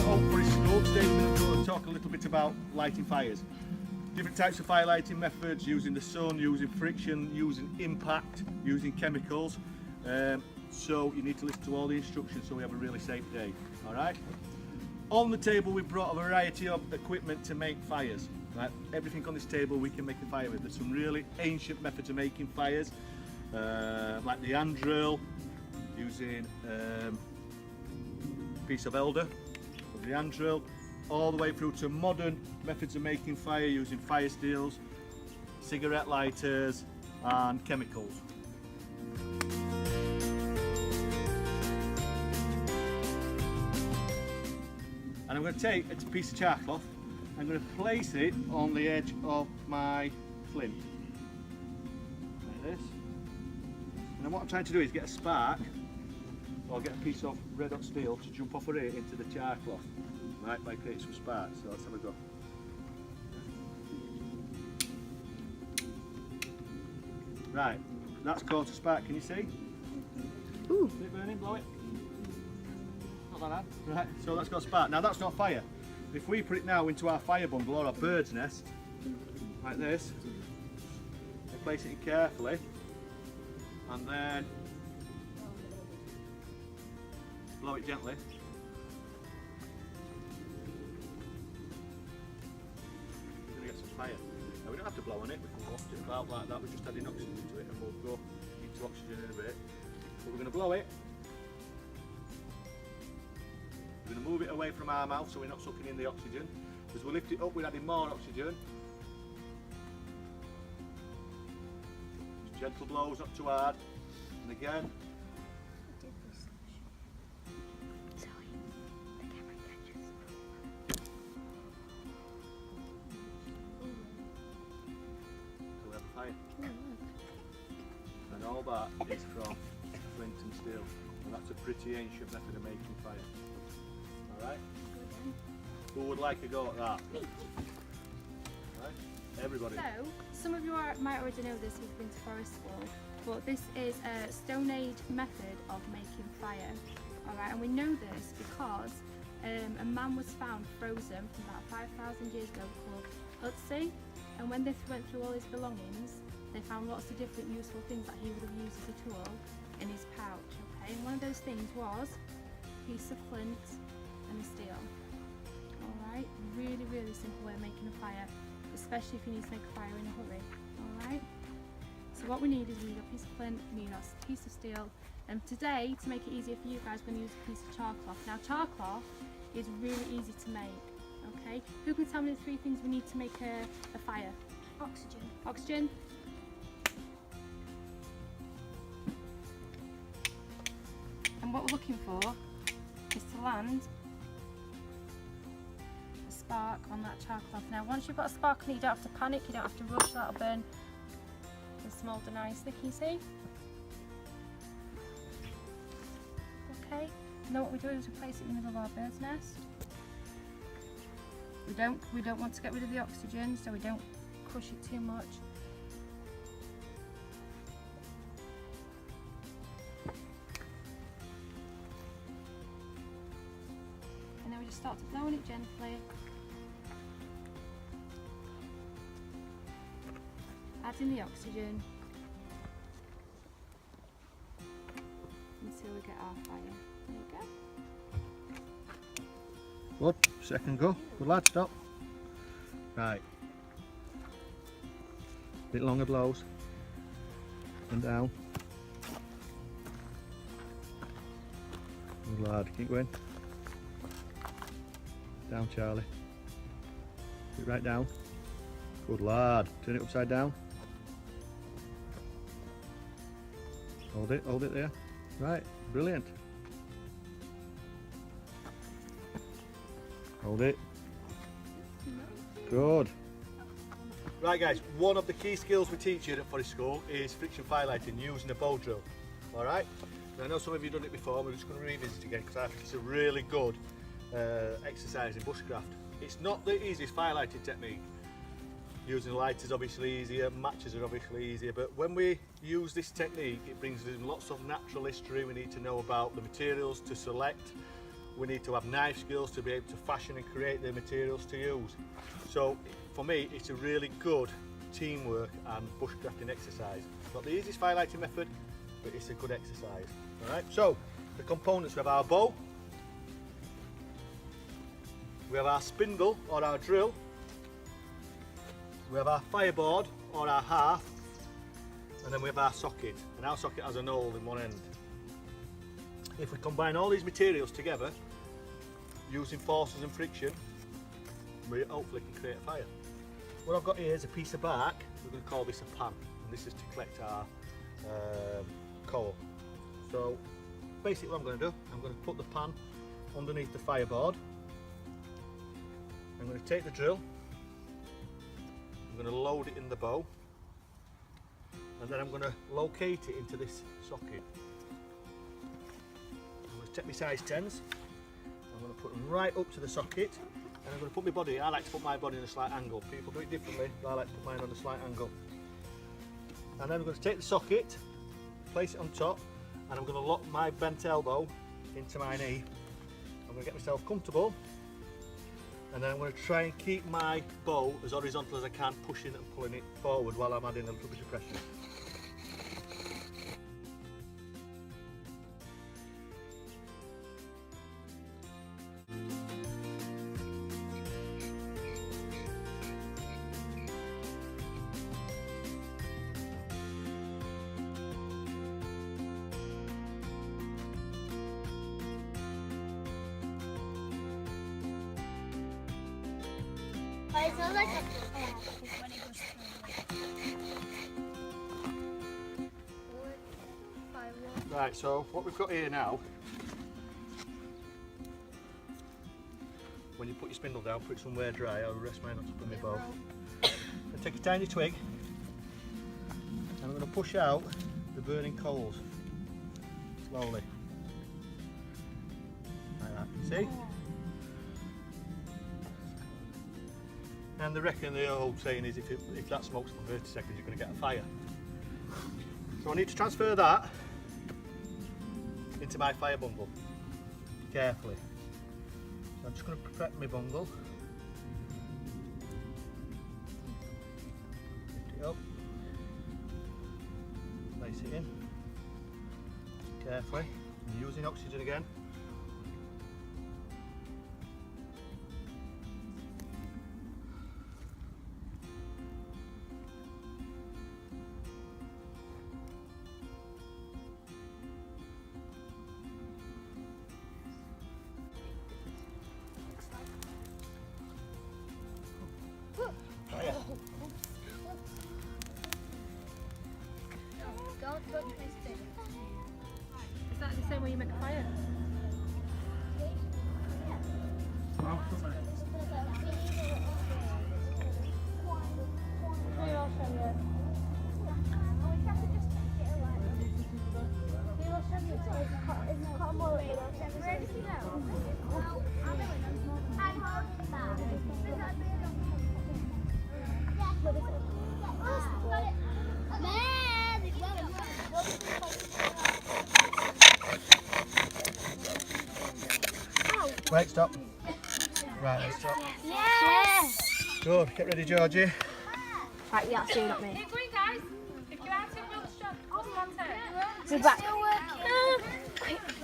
Oak Forest School. Today we're going to talk a little bit about lighting fires. Different types of fire lighting methods, using the sun, using friction, using impact, using chemicals. So you need to listen to all the instructions so we have a really safe day. Alright? On the table we brought a variety of equipment to make fires. Right? Everything on this table we can make a fire with. There's some really ancient methods of making fires, like the hand drill, using a piece of elder, with the hand drill, all the way through to modern methods of making fire using fire steels, cigarette lighters and chemicals. And I'm going to take a piece of char cloth, I'm going to place it on the edge of my flint, like this. And then what I'm trying to do is get a spark, or get a piece of red hot steel to jump off of it into the char cloth, right, by creating some sparks. So let's have a go. Right, that's caught a spark, can you see? Ooh. Is it burning? Blow it. Not that bad. Right, so that's got a spark. Now that's not fire. If we put it now into our fire bundle or our bird's nest, like this, and place it in carefully, and then blow it gently. We're going to get some fire. Now we don't have to blow on it, we can waft it about like that, we're just adding oxygen to it and we'll go into oxygen in a bit. But we're going to blow it. We're going to move it away from our mouth so we're not sucking in the oxygen. As we lift it up, we're adding more oxygen. Just gentle blows, not too hard. And again. So we have a fire. And all that is from flint and steel. And that's a pretty ancient method of making fire. Alright? Who would like to go at that? Right? Everybody. So, some of you might already know this if you've been to forest school, but this is a Stone Age method of making fire. Alright, and we know this because a man was found frozen from about 5,000 years ago called Utsi, and when they went through all his belongings, they found lots of different useful things that he would have used as a tool in his pouch. Okay, and one of those things was a piece of flint and a steel. Alright, really, really simple way of making a fire, especially if you need to make a fire in a hurry. Alright, so what we need is we need a piece of flint, we need a piece of steel, and today, to make it easier for you guys, we're going to use a piece of char cloth. Now char cloth is really easy to make, okay? Who can tell me the 3 things we need to make a fire? Oxygen. Oxygen. And what we're looking for is to land a spark on that char cloth. Now once you've got a spark on it, you don't have to panic, you don't have to rush, that'll burn and smoulder nicely, can you see? Okay, now what we do is we place it in the middle of our bird's nest. We don't want to get rid of the oxygen, so we don't crush it too much. And then we just start to blow on it gently. Adding the oxygen until we get our fire. There you go. Good, second go. Good lad, stop. Right. Bit longer blows. And down. Good lad, keep going. Down, Charlie. Put it right down. Good lad. Turn it upside down. Hold it there. Right, brilliant. Hold it. Good. Right guys, one of the key skills we teach here at Forest School is friction firelighting using a bow drill. Alright? I know some of you have done it before, we're just going to revisit it again because I think it's a really good exercise in bushcraft. It's not the easiest firelighting technique. Using light is obviously easier, matches are obviously easier, but when we use this technique it brings in lots of natural history. We need to know about the materials to select, we need to have knife skills to be able to fashion and create the materials to use. So for me, it's a really good teamwork and bushcrafting exercise. Not the easiest firelighting method, but it's a good exercise. Alright, so the components: we have our bow, we have our spindle or our drill, we have our fireboard or our hearth, and then we have our socket. And our socket has a hole in one end. If we combine all these materials together, using forces and friction, we hopefully can create a fire. What I've got here is a piece of bark. We're going to call this a pan, and this is to collect our coal. So basically what I'm going to do, I'm going to put the pan underneath the fireboard. I'm going to take the drill, I'm going to load it in the bow, and then I'm going to locate it into this socket. I'm going to take my size 10s, I'm going to put them right up to the socket, and I'm going to put my body. I like to put my body in a slight angle. People do it differently, but I like to put mine on a slight angle. And then I'm going to take the socket, place it on top, and I'm going to lock my bent elbow into my knee. I'm going to get myself comfortable, and then I'm going to try and keep my bow as horizontal as I can, pushing and pulling it forward while I'm adding a little bit of pressure. It sounds like Right, so what we've got here now, when you put your spindle down, put it somewhere dry. I'll rest mine on top of my bow. I take a tiny twig, and I'm going to push out the burning coals slowly, like that. See? And they reckon the old saying is if that smoke's for 30 seconds, you're going to get a fire. So I need to transfer that into my fire bundle carefully. So I'm just going to prep my bundle. Lift it up. Place it in carefully. I'm using oxygen again. Fire. don't touch my stick. Is that the same way you make a fire? Wait, stop. Right, let's stop. Yes! Good, get ready, Georgie. Right, yeah, that's you, not me. Keep going, guys. If you're out of the We're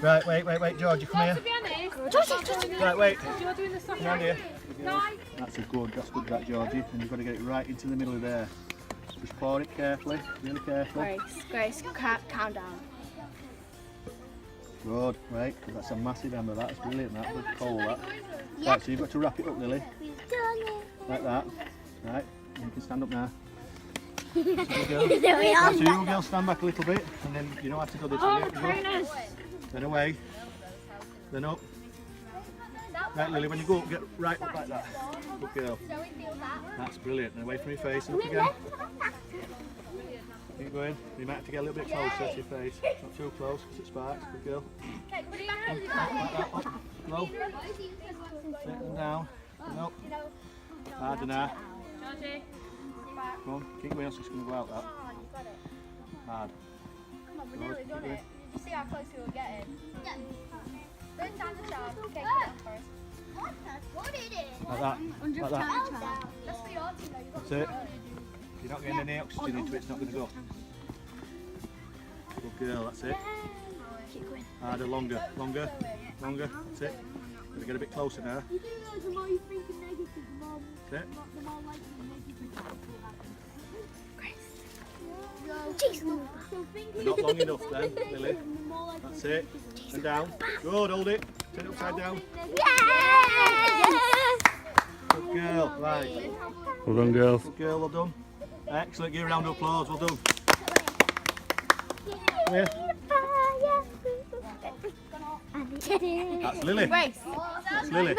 back. Right, wait, Georgie, come here. To be honest, Georgie. Right, wait. if you're doing the socket, Come here. guys, That's good, that, Georgie. And you've got to get it right into the middle of there. Just pour it carefully, really carefully. Grace, calm down. Good, right, that's a massive hammer, that's brilliant, that, good coal, that. Right, so you've got to wrap it up, Lily, like that. Right, you can stand up now. So you go. Right, so you girls stand back a little bit, and then you know how to go this way. trainers. Then away, then up. Right, Lily, when you go up, get right up like that. Good girl. That's brilliant. And away from your face, and up again. Keep going. You might have to get a little bit closer to your face. Not too close, because it sparks. Good girl. Up, like that, up, low. Sit them down. And up. Harder now. Georgie. Come on, keep going, else it's going to go out that. Hard. Come on, we're nearly done it. Did you see how close we were getting? Burn down the charm. Okay, get on first. What is it? Like that. 100% Like that. charm. That's for your team though. You've got That's it. If you're not getting any oxygen into it, it's not going to go. Good girl, that's it. Keep going. Harder, longer, longer, longer. That's it. Gotta get a bit closer now. You do know the more you think of negative, the more, That's it. the more likely negative will happen. Jeez. So thinking Not long enough then, Lily. the more likely That's it. And down. Good, hold it. Turn it upside down. Yes! Good girl. Right. Well done, girls. Good girl, well done. Excellent. Give a round of applause. Well done. Come here. That's Lily. That's Lily.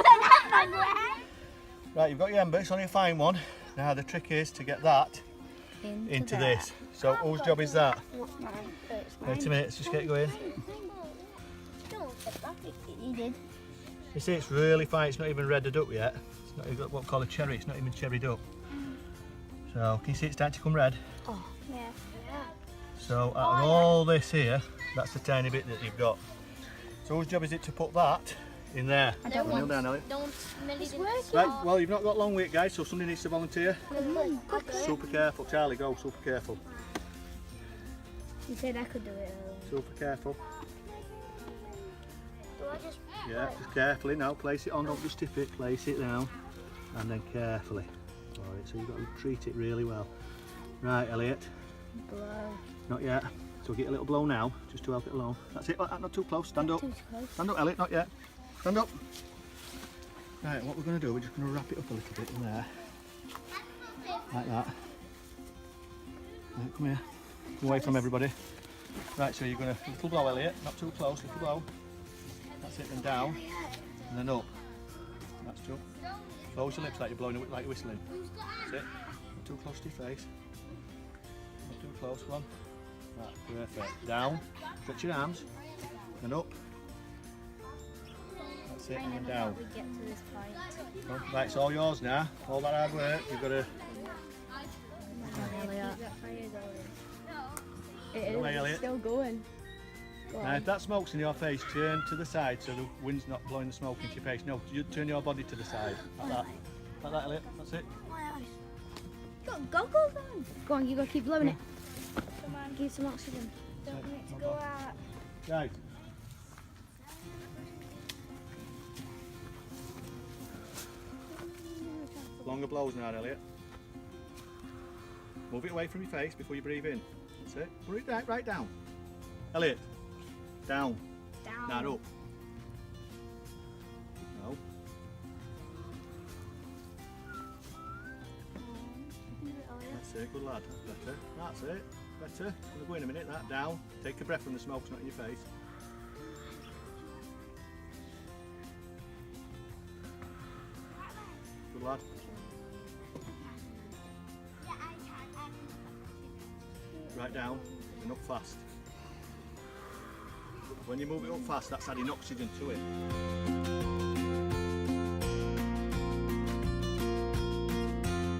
Right, you've got your ember. It's only a fine one. Now the trick is to get that into this. So whose job is that? Wait a minute. Let's just get going. You did. You see, it's really fine. It's not even redded up yet. It's not even what we call a cherry. It's not even cherried up. So can you see it's starting to come red? Oh, yeah. So out of all this here, that's the tiny bit that you've got. So whose job is it to put that in there? I don't Kneel down, Ellie. Don't it's working. Right, well you've not got long wait guys, so somebody needs to volunteer. Quickly. Super careful, Charlie, go, super careful. You said I could do it. Super careful. Do I just... Yeah, just carefully now, place it on, don't just tip it, place it down. And then carefully. Alright, so you've got to treat it really well. Right, Elliot. Blow. Not yet. So get a little blow now, just to help it along. That's it, like that, not too close. Stand up. Too close. Stand up, Elliot, not yet. Stand up. Right, what we're going to do, we're just going to wrap it up a little bit in there. Like that. Right, come here. Come away from everybody. Right, so you're going to, little blow, Elliot, not too close, little blow. That's it, then down, and then up. That's true. Close your lips like you're blowing, like you're whistling. That's it. Not too close to your face. Not too close, come on. Right, perfect. Down, stretch your arms, and up. That's it, and then down. We get to this point. Right, it's all yours now. All that hard work, you've got to... It Go away, is Elliot. still going. Go Now, on. if that smoke's in your face, turn to the side so the wind's not blowing the smoke into your face. No, you turn your body to the side. Like that. Like that, Elliot. That's it. Go. Go on, you gotta keep blowing it. Come on, give some oxygen. Don't want it to go out. Right. Longer blows now, Elliot. Move it away from your face before you breathe in. That's it. Put it right down. Elliot. Down. Down. Now up. No. That's it, good lad. That's better. That's it. Better. Gonna go in a minute. That down. Take a breath from the smoke's not in your face. Good lad. Right down and up fast. When you move it up fast, that's adding oxygen to it.